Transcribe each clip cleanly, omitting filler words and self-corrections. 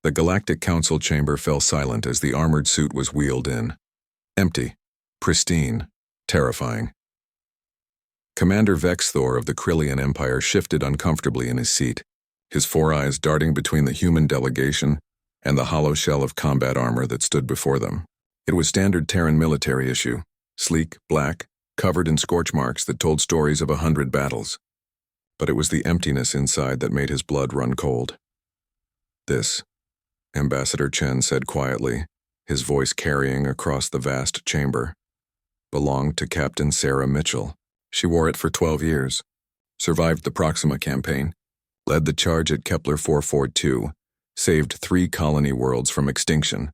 The Galactic Council chamber fell silent as the armored suit was wheeled in. Empty, pristine, terrifying. Commander Vexthor of the Krillian Empire shifted uncomfortably in his seat, his four eyes darting between the human delegation and the hollow shell of combat armor that stood before them. It was standard Terran military issue, sleek, black, covered in scorch marks that told stories of 100 battles. But it was the emptiness inside that made his blood run cold. This, Ambassador Chen said quietly, his voice carrying across the vast chamber, belonged to Captain Sarah Mitchell. She wore it for 12 years, survived the Proxima campaign, led the charge at Kepler 442, saved 3 colony worlds from extinction.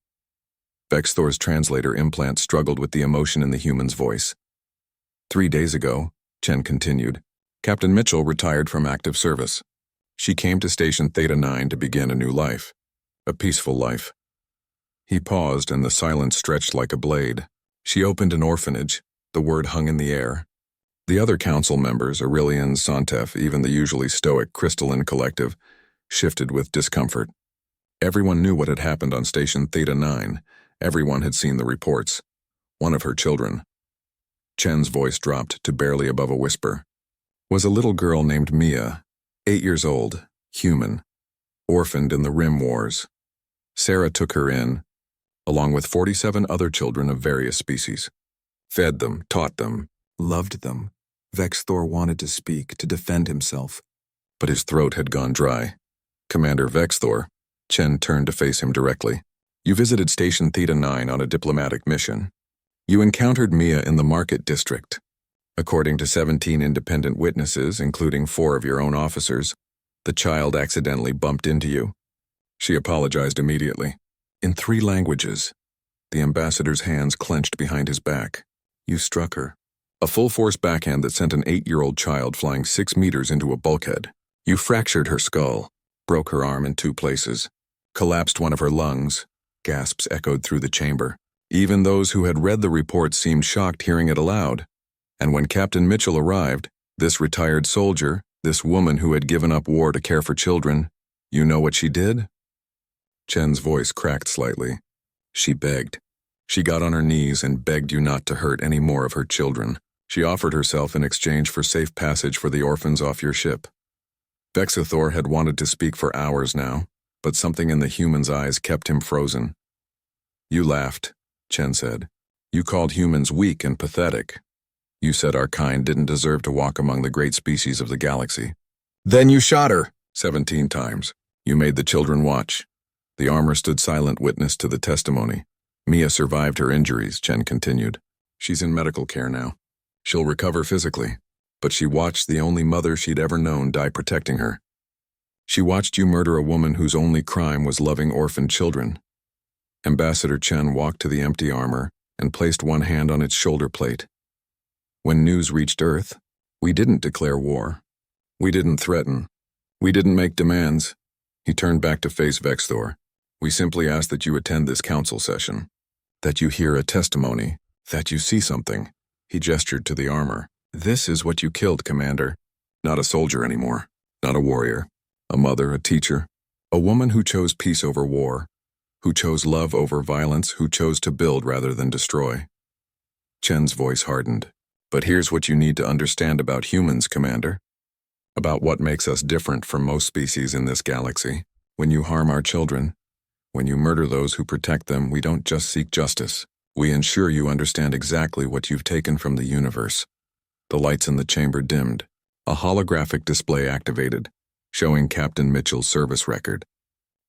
Vexthor's translator implant struggled with the emotion in the human's voice. 3 days ago, Chen continued, Captain Mitchell retired from active service. She came to Station Theta 9 to begin a new life, a peaceful life. He paused and the silence stretched like a blade. She opened an orphanage, the word hung in the air. The other council members, Aurelian, Sontef, even the usually stoic Crystalline Collective, shifted with discomfort. Everyone knew what had happened on Station Theta 9. Everyone had seen the reports. One of her children, Chen's voice dropped to barely above a whisper, was a little girl named Mia, 8 years old, human, orphaned in the Rim Wars. Sarah took her in, along with 47 other children of various species. Fed them, taught them, loved them. Vexthor wanted to speak, to defend himself, but his throat had gone dry. Commander Vexthor, Chen turned to face him directly. You visited Station Theta 9 on a diplomatic mission. You encountered Mia in the Market District. According to 17 independent witnesses, including 4 of your own officers, the child accidentally bumped into you. She apologized immediately. In 3 languages. The ambassador's hands clenched behind his back. You struck her. A full-force backhand that sent an 8-year-old child flying 6 meters into a bulkhead. You fractured her skull, broke her arm in 2 places, collapsed one of her lungs. Gasps echoed through the chamber. Even those who had read the report seemed shocked hearing it aloud. And when Captain Mitchell arrived, this retired soldier, this woman who had given up war to care for children, you know what she did? Chen's voice cracked slightly. She begged. She got on her knees and begged you not to hurt any more of her children. She offered herself in exchange for safe passage for the orphans off your ship. Vexthor had wanted to speak for hours now, but something in the human's eyes kept him frozen. You laughed, Chen said. You called humans weak and pathetic. You said our kind didn't deserve to walk among the great species of the galaxy. Then you shot her, 17 times. You made the children watch. The armor stood silent witness to the testimony. Mia survived her injuries, Chen continued. She's in medical care now. She'll recover physically, but she watched the only mother she'd ever known die protecting her. She watched you murder a woman whose only crime was loving orphaned children. Ambassador Chen walked to the empty armor and placed one hand on its shoulder plate. When news reached Earth, we didn't declare war. We didn't threaten. We didn't make demands. He turned back to face Vexthor. We simply asked that you attend this council session, that you hear a testimony, that you see something. He gestured to the armor. This is what you killed, Commander. Not a soldier anymore, not a warrior. A mother, a teacher, a woman who chose peace over war, who chose love over violence, who chose to build rather than destroy. Chen's voice hardened. But here's what you need to understand about humans, Commander. About what makes us different from most species in this galaxy. When you harm our children, when you murder those who protect them, we don't just seek justice. We ensure you understand exactly what you've taken from the universe. The lights in the chamber dimmed. A holographic display activated, showing Captain Mitchell's service record.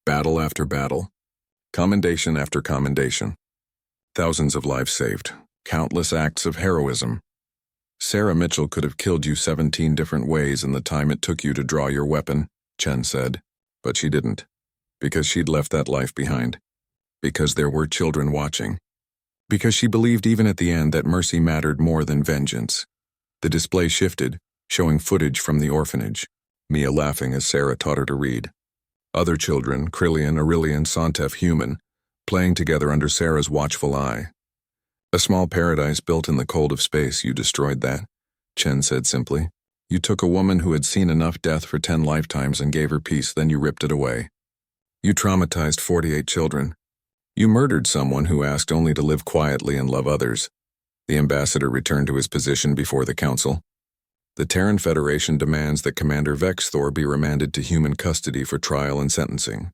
Battle after battle. Commendation after commendation. Thousands of lives saved. Countless acts of heroism. Sarah Mitchell could have killed you 17 different ways in the time it took you to draw your weapon, Chen said. But she didn't. Because she'd left that life behind. Because there were children watching. Because she believed even at the end that mercy mattered more than vengeance. The display shifted, showing footage from the orphanage. Mia laughing as Sarah taught her to read. Other children, Krillian, Aurelian, Sontef, human, playing together under Sarah's watchful eye. A small paradise built in the cold of space, you destroyed that, Chen said simply. You took a woman who had seen enough death for 10 lifetimes and gave her peace, then you ripped it away. You traumatized 48 children. You murdered someone who asked only to live quietly and love others. The ambassador returned to his position before the council. The Terran Federation demands that Commander Vexthor be remanded to human custody for trial and sentencing.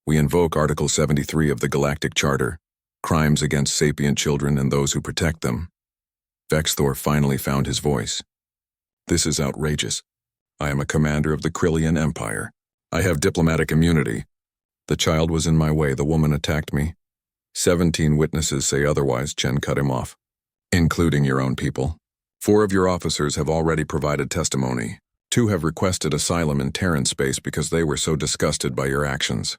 We invoke Article 73 of the Galactic Charter, crimes against sapient children and those who protect them. Vexthor finally found his voice. This is outrageous. I am a commander of the Krillian Empire. I have diplomatic immunity. The child was in my way. The woman attacked me. 17 witnesses say otherwise. Chen cut him off. Including your own people. 4 of your officers have already provided testimony. 2 have requested asylum in Terran space because they were so disgusted by your actions.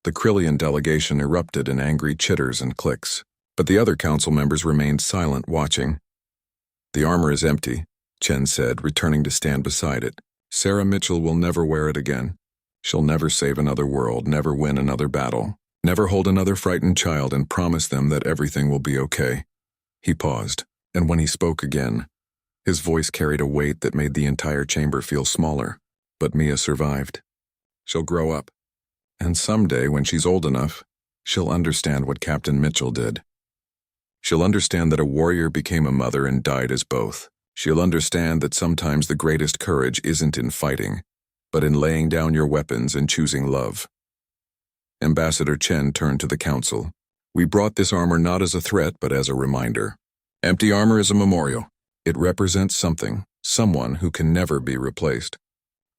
The Krillian delegation erupted in angry chitters and clicks, but the other council members remained silent, watching. The armor is empty, Chen said, returning to stand beside it. Sarah Mitchell will never wear it again. She'll never save another world, never win another battle, never hold another frightened child and promise them that everything will be okay. He paused, and when he spoke again, his voice carried a weight that made the entire chamber feel smaller. But Mia survived. She'll grow up. And someday, when she's old enough, she'll understand what Captain Mitchell did. She'll understand that a warrior became a mother and died as both. She'll understand that sometimes the greatest courage isn't in fighting, but in laying down your weapons and choosing love. Ambassador Chen turned to the council. We brought this armor not as a threat, but as a reminder. Empty armor is a memorial. It represents something, someone who can never be replaced.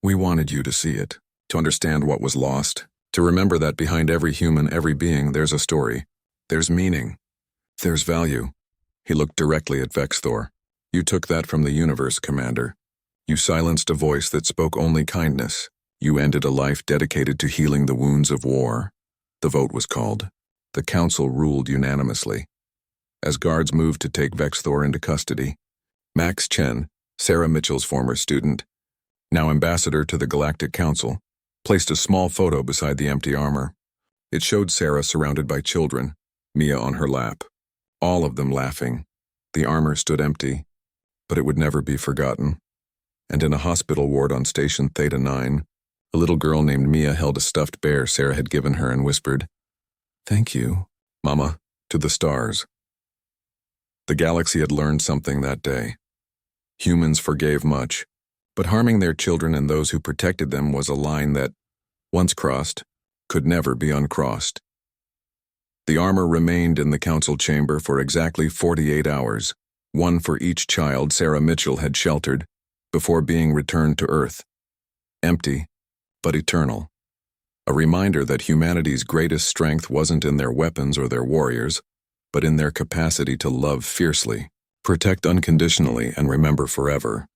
We wanted you to see it, to understand what was lost, to remember that behind every human, every being, there's a story. There's meaning. There's value. He looked directly at Vexthor. You took that from the universe, Commander. You silenced a voice that spoke only kindness. You ended a life dedicated to healing the wounds of war. The vote was called. The council ruled unanimously. As guards moved to take Vexthor into custody, Max Chen, Sarah Mitchell's former student, now ambassador to the Galactic Council, placed a small photo beside the empty armor. It showed Sarah surrounded by children, Mia on her lap, all of them laughing. The armor stood empty, but it would never be forgotten. And in a hospital ward on Station Theta 9, a little girl named Mia held a stuffed bear Sarah had given her and whispered, "Thank you, Mama," to the stars. The galaxy had learned something that day. Humans forgave much, but harming their children and those who protected them was a line that, once crossed, could never be uncrossed. The armor remained in the council chamber for exactly 48 hours, one for each child Sarah Mitchell had sheltered, before being returned to Earth. Empty, but eternal. A reminder that humanity's greatest strength wasn't in their weapons or their warriors, but in their capacity to love fiercely, protect unconditionally, and remember forever.